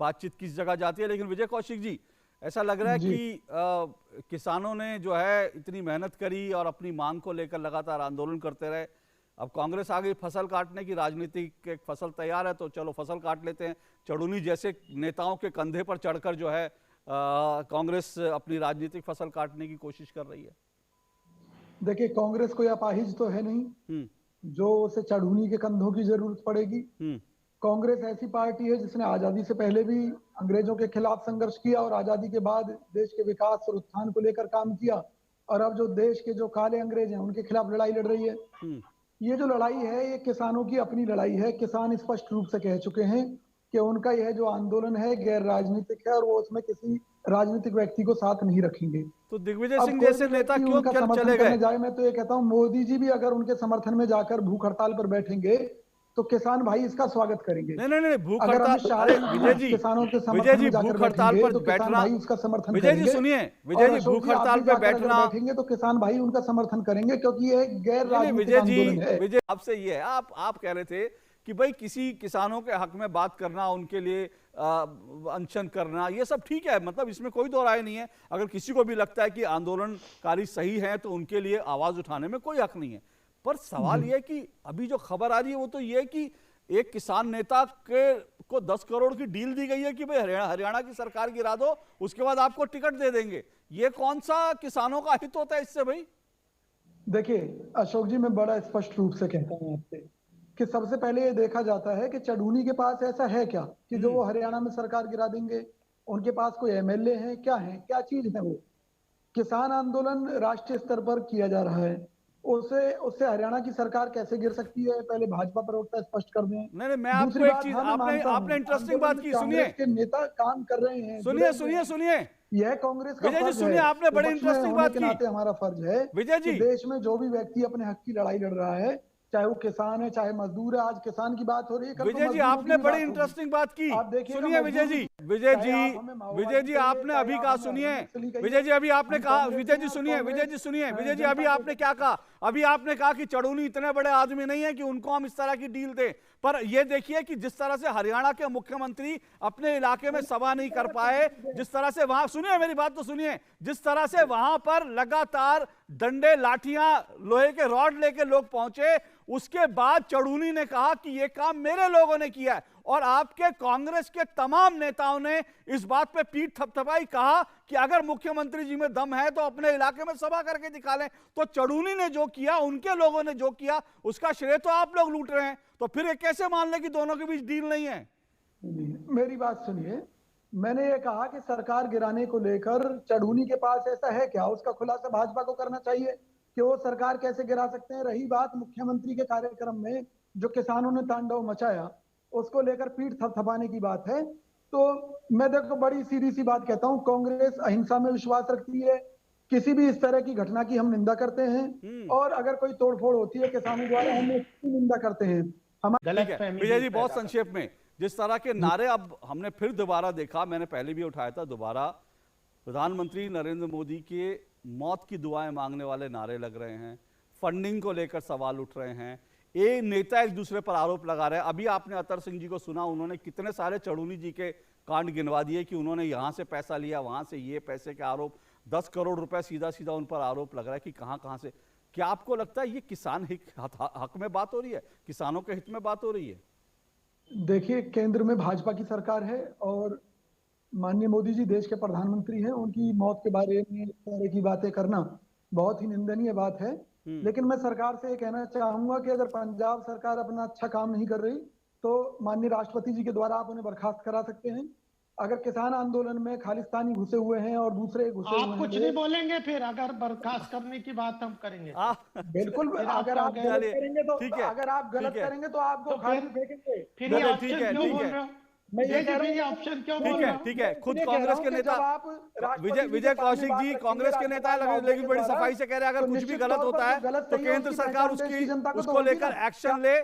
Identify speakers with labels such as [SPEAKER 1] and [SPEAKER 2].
[SPEAKER 1] बातचीत किस जगह जाती है। लेकिन विजय कौशिक जी, ऐसा लग रहा है कि किसानों ने जो है इतनी मेहनत करी और अपनी मांग को लेकर लगातार आंदोलन करते रहे। अब कांग्रेस आ गई फसल काटने की, राजनीतिक एक फसल तैयार है तो चलो फसल काट लेते हैं। चढ़ूनी जैसे नेताओं के कंधे पर चढ़कर जो है कांग्रेस अपनी राजनीतिक फसल काटने की कोशिश कर रही है।
[SPEAKER 2] देखिए, कांग्रेस कोई अपाहिज तो है नहीं जो उसे चढ़ूनी के कंधों की जरूरत पड़ेगी। कांग्रेस ऐसी पार्टी है जिसने आजादी से पहले भी अंग्रेजों के खिलाफ संघर्ष किया और आजादी के बाद देश के विकास और उत्थान को लेकर काम किया, और अब जो देश के जो काले अंग्रेज हैं उनके खिलाफ लड़ाई लड़ रही है। ये जो लड़ाई है ये किसानों की अपनी लड़ाई है। किसान स्पष्ट रूप से कह चुके हैं कि उनका यह जो आंदोलन है गैर राजनीतिक है और वो उसमें किसी राजनीतिक व्यक्ति को साथ नहीं रखेंगे।
[SPEAKER 1] तो दिग्विजय सिंह जैसे नेता क्यों चले गए?
[SPEAKER 2] जाए, मैं तो ये कहता हूँ मोदी जी भी अगर उनके समर्थन में जाकर भूख हड़ताल पर बैठेंगे तो किसान भाई इसका स्वागत करेंगे।
[SPEAKER 1] नहीं, भूख हड़ताल, विजय जी,
[SPEAKER 2] किसानों के
[SPEAKER 1] विजय जी भूख हड़ताल पर बैठना,
[SPEAKER 2] उसका समर्थन
[SPEAKER 1] विजय जी सुनिए, विजय जी भूख हड़ताल पर बैठना
[SPEAKER 2] बैठेंगे तो किसान भाई उनका समर्थन करेंगे, क्योंकि ये गैर राजनीतिक
[SPEAKER 1] विजय जी,
[SPEAKER 2] आंदोलन है।
[SPEAKER 1] विजय आपसे ये है, आप कह रहे थे कि भाई किसी किसानों के हक में बात करना, उनके लिए अनशन करना, ये सब ठीक है, मतलब इसमें कोई दो राय नहीं है। अगर किसी को भी लगता है कि आंदोलनकारी सही है तो उनके लिए आवाज उठाने में कोई हक नहीं है। पर सवाल यह है कि अभी जो खबर आ रही है वो तो ये है कि एक किसान नेता को 10 करोड़ की डील दी गई है कि भाई हरियाणा की सरकार गिरा दो, उसके बाद आपको टिकट दे देंगे। ये कौन सा किसानों का हित होता है इससे भाई?
[SPEAKER 2] देखिए अशोक जी, मैं बड़ा स्पष्ट रूप से कहता हूं आपसे कि सबसे पहले ये देखा जाता है कि चढ़ूनी के पास ऐसा है क्या कि जो वो हरियाणा में सरकार गिरा देंगे। उनके पास कोई एमएलए है, क्या चीज है वो? किसान आंदोलन राष्ट्रीय स्तर पर किया जा रहा है, उससे हरियाणा की सरकार कैसे गिर सकती है? पहले भाजपा प्रवक्ता स्पष्ट कर दें।
[SPEAKER 1] नहीं, मैं आपको एक चीज, आपने इंटरेस्टिंग बात की, सुनिए,
[SPEAKER 2] के नेता काम कर रहे हैं,
[SPEAKER 1] सुनिए
[SPEAKER 2] यह कांग्रेस का
[SPEAKER 1] विजय जी,
[SPEAKER 2] फर्ज
[SPEAKER 1] सुनिए, आपने बड़ी इंटरेस्टिंग बात की।
[SPEAKER 2] नाते हमारा फर्ज है
[SPEAKER 1] विजय जी,
[SPEAKER 2] देश में जो भी व्यक्ति अपने हक की लड़ाई लड़ रहा है, चाहे वो किसान है चाहे मजदूर है, आज किसान की बात हो रही है,
[SPEAKER 1] विजय जी आपने बड़ी इंटरेस्टिंग बात की। सुनिए विजय जी, आपने अभी कहा, सुनिए विजय जी, अभी आपने कहा, विजय जी सुनिए, विजय जी अभी आपने क्या कहा? अभी आपने कहा कि चढ़ूनी इतने बड़े आदमी नहीं है कि उनको हम इस तरह की डील दें। पर यह देखिए कि जिस तरह से हरियाणा के मुख्यमंत्री अपने इलाके में सभा नहीं कर पाए, जिस तरह से वहां, सुनिए मेरी बात तो सुनिए, जिस तरह से वहां पर लगातार डंडे, लाठियां, लोहे के रॉड लेके लोग पहुंचे, उसके बाद चढ़ूनी ने कहा कि यह काम मेरे लोगों ने किया है। और आपके कांग्रेस के तमाम नेताओं ने इस बात पे पीठ थपथपाई, कहा कि अगर मुख्यमंत्री जी में दम है तो अपने इलाके में सभा करके दिखा लें। तो चढ़ूनी ने जो किया, उनके लोगों ने जो किया, उसका श्रेय तो आप लोग लूट रहे हैं। तो फिर ये कैसे मान लें कि दोनों के बीच डील नहीं है?
[SPEAKER 2] मेरी बात सुनिए, मैंने ये कहा कि सरकार गिराने को लेकर चढ़ूनी के पास ऐसा है क्या, उसका खुलासा भाजपा को करना चाहिए कि वो सरकार कैसे गिरा सकते हैं। रही बात मुख्यमंत्री के कार्यक्रम में जो किसानों ने तांडव मचाया, उसको लेकर पीठ थपथपाने की बात है, तो मैं देखो बड़ी सीधी सी बात कहता हूं, कांग्रेस अहिंसा में विश्वास रखती है। किसी भी इस तरह की घटना की हम निंदा करते हैं, और अगर कोई तोड़फोड़ होती है किसानों द्वारा, हम उसकी निंदा करते हैं।
[SPEAKER 1] विजय जी बहुत संक्षेप में, जिस तरह के नारे अब हमने फिर दोबारा देखा, मैंने पहले भी उठाया था, दोबारा प्रधानमंत्री नरेंद्र मोदी के मौत की दुआएं मांगने वाले नारे लग रहे हैं, फंडिंग को लेकर सवाल उठ रहे हैं, ये नेता एक दूसरे पर आरोप लगा रहे हैं। अभी आपने अतर सिंह जी को सुना, उन्होंने कितने सारे चढ़ूनी जी के कांड गिनवा दिए कि उन्होंने यहां से पैसा लिया, वहां से ये पैसे के आरोप, 10 करोड़ रुपए सीधा सीधा उन पर आरोप लग रहा है कि कहां से। क्या आपको लगता है ये किसान हक में बात हो रही है, किसानों के हित में बात हो रही है?
[SPEAKER 2] देखिए, केंद्र में भाजपा की सरकार है और माननीय मोदी जी देश के प्रधानमंत्री हैं। उनकी मौत के बारे में इस तरह की बातें करना बहुत ही निंदनीय बात है। लेकिन मैं सरकार से ये कहना चाहूंगा कि अगर पंजाब सरकार अपना अच्छा काम नहीं कर रही तो माननीय राष्ट्रपति जी के द्वारा आप उन्हें बर्खास्त करा सकते हैं। अगर किसान आंदोलन में खालिस्तानी घुसे हुए हैं और दूसरे घुसे हुए हैं,
[SPEAKER 3] आप कुछ नहीं बोलेंगे फिर अगर बर्खास्त करने की बात हम करेंगे।
[SPEAKER 2] बिल्कुल, अगर आप गलत करेंगे तो, अगर आप गलत करेंगे तो आपको खाली फेंकेंगे।
[SPEAKER 3] फिर ये ऑप्शन क्यों बोल रहे हो? मैं ये कह रहा हूं ऑप्शन क्यों बोल रहे हो?
[SPEAKER 1] ठीक है, खुद कांग्रेस के नेता विजय कौशिक जी, कांग्रेस के नेता लेकिन बड़ी सफाई से कह रहे हैं अगर कुछ भी गलत होता है तो केंद्र सरकार उसको लेकर एक्शन ले,